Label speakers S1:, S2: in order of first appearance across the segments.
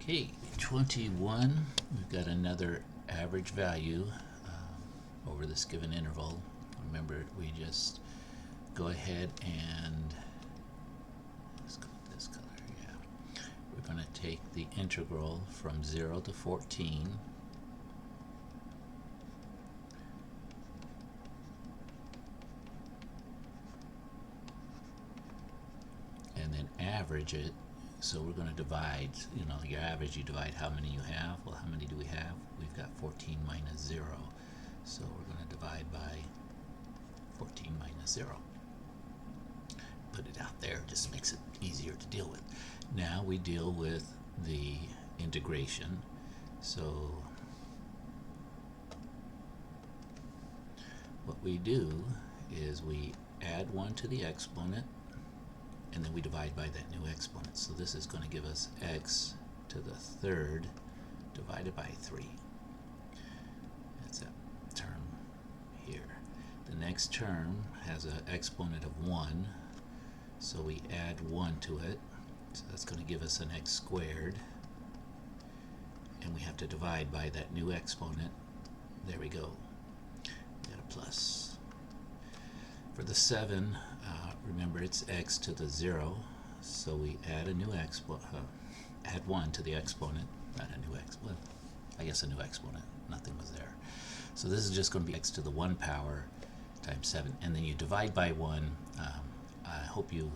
S1: Okay, 21, we've got another average value over this given interval. Remember, we just go ahead and, let's go with this color, yeah. We're going to take the integral from 0 to 14. And then average it. So we're going to divide, your average, you divide how many you have. Well, how many do we have? We've got 14 minus 0. So we're going to divide by 14 minus 0. Put it out there, just makes it easier to deal with. Now we deal with the integration. So what we do is we add 1 to the exponent, and then we divide by that new exponent. So this is going to give us x to the third divided by 3. That's that term here. The next term has an exponent of 1, so we add 1 to it. So that's going to give us an x squared, and we have to divide by that new exponent. There we go. We got a plus. For the 7, remember it's x to the 0, so we add a new add 1 to the exponent, not a new exponent, I guess a new exponent, nothing was there. So this is just going to be x to the 1 power times 7, and then you divide by 1. I hope you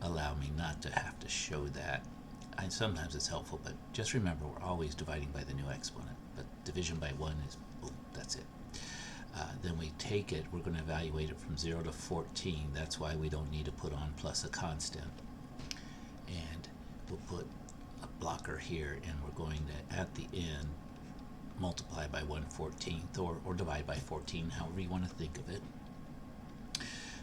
S1: allow me not to have to show that. Sometimes it's helpful, but just remember we're always dividing by the new exponent, but division by 1 is boom, that's it. Then we take it, we're going to evaluate it from 0 to 14. That's why we don't need to put on plus a constant. And we'll put a blocker here, and we're going to, at the end, multiply by 1/14 or divide by 14, however you want to think of it.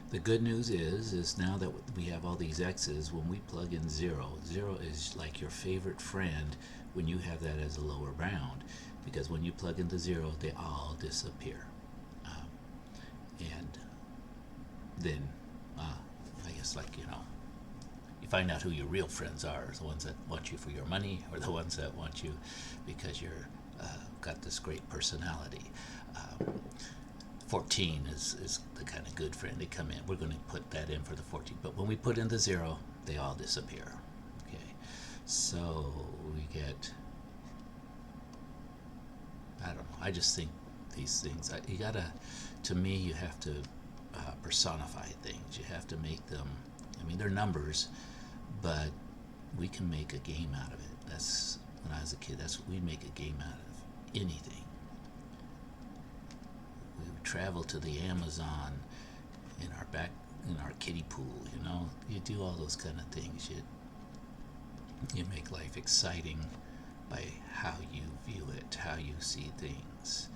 S1: The good news is now that we have all these x's, when we plug in 0, 0 is like your favorite friend when you have that as a lower bound, because when you plug into 0, they all disappear. And then, I guess, you find out who your real friends are, the ones that want you for your money, or the ones that want you because you're got this great personality. 14 is the kind of good friend. They come in. We're going to put that in for the 14. But when we put in the 0, they all disappear. Okay, so we get, I don't know, I just think these things, you gotta, to me, you have to personify things. You have to make them, I mean, they're numbers, but we can make a game out of it. That's, when I was a kid, we'd make a game out of anything. We would travel to the Amazon in our kiddie pool, you do all those kind of things. You make life exciting by how you view it, how you see things.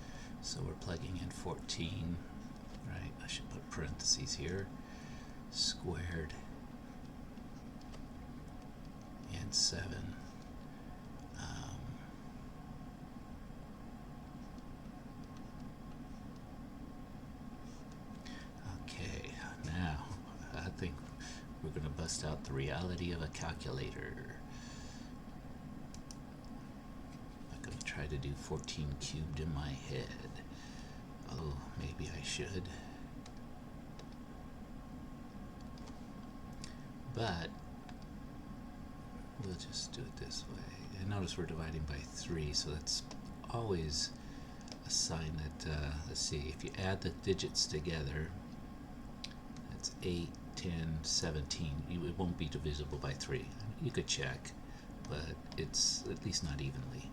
S1: So we're plugging in 14, right? I should put parentheses here, squared, and 7. Okay, now I think we're going to bust out the reality of a calculator. I'm going to try to do 14 cubed in my head. Oh, maybe I should. But we'll just do it this way. And notice we're dividing by 3, so that's always a sign that, let's see, if you add the digits together, that's 8, 10, 17. It won't be divisible by 3. You could check, but it's at least not evenly.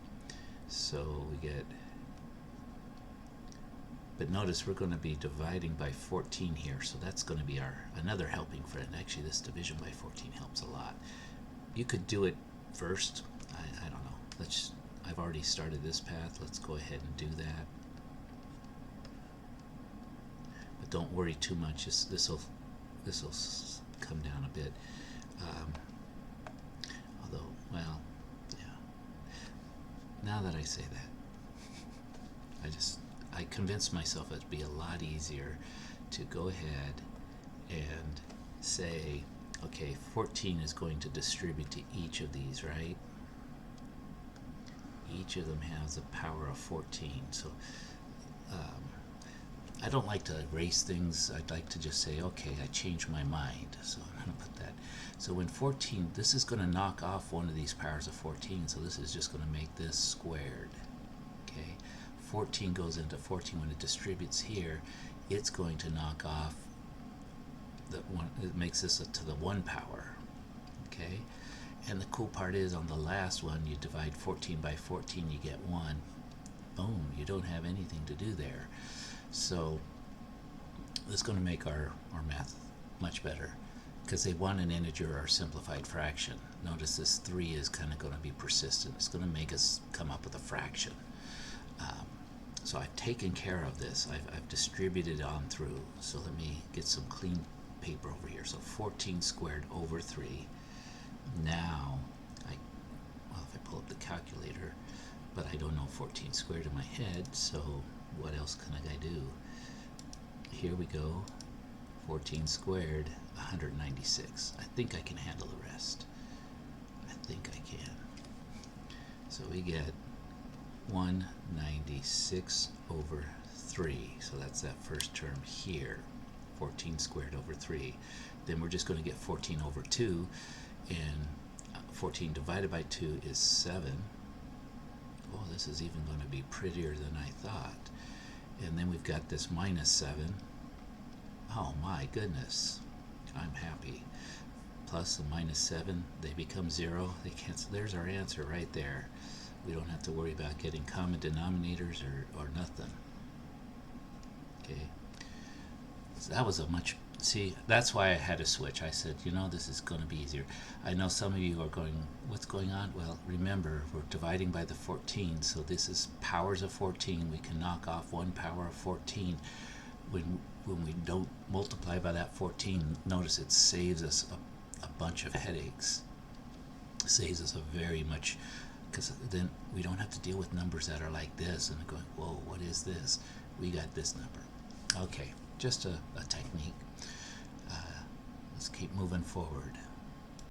S1: So we get, but notice we're going to be dividing by 14 here, so that's going to be our another helping friend. Actually, this division by 14 helps a lot. You could do it first. I don't know. I've already started this path. Let's go ahead and do that. But don't worry too much. This will come down a bit. Although, well, yeah. Now that I say that, I convinced myself it'd be a lot easier to go ahead and say, okay, 14 is going to distribute to each of these, right? each of them has a power of 14. So I don't like to erase things. I'd like to just say, okay, I changed my mind. So I'm going to put that. So when 14, this is going to knock off one of these powers of 14. So this is just going to make this squared. Okay, 14 goes into 14 when it distributes here. It's going to knock off the one. It makes this to the 1 power. Okay, and the cool part is on the last one, you divide 14 by 14, you get 1. Boom, you don't have anything to do there. So this is going to make our math much better because they want an integer or simplified fraction. Notice this 3 is kind of going to be persistent. It's going to make us come up with a fraction. So I've taken care of this. I've distributed on through. So let me get some clean paper over here. So 14 squared over 3. Now, well, if I pull up the calculator, but I don't know 14 squared in my head, so what else can I do? Here we go. 14 squared, 196. I think I can handle the rest. I think I can. So we get 196 over 3. So that's that first term here. 14 squared over 3. Then we're just going to get 14 over 2. And 14 divided by 2 is 7. Oh, this is even going to be prettier than I thought. And then we've got this minus 7. Oh my goodness. I'm happy. Plus and minus 7, they become 0. They cancel. There's our answer right there. We don't have to worry about getting common denominators or nothing. Okay. So that was a much... See, that's why I had to switch. I said, you know, this is going to be easier. I know some of you are going, what's going on? Well, remember, we're dividing by the 14, so this is powers of 14. We can knock off 1 power of 14. When we don't multiply by that 14, notice it saves us a bunch of headaches. It saves us a very much, because then we don't have to deal with numbers that are like this and going, whoa, what is this? We got this number. Okay, just a technique. Let's keep moving forward.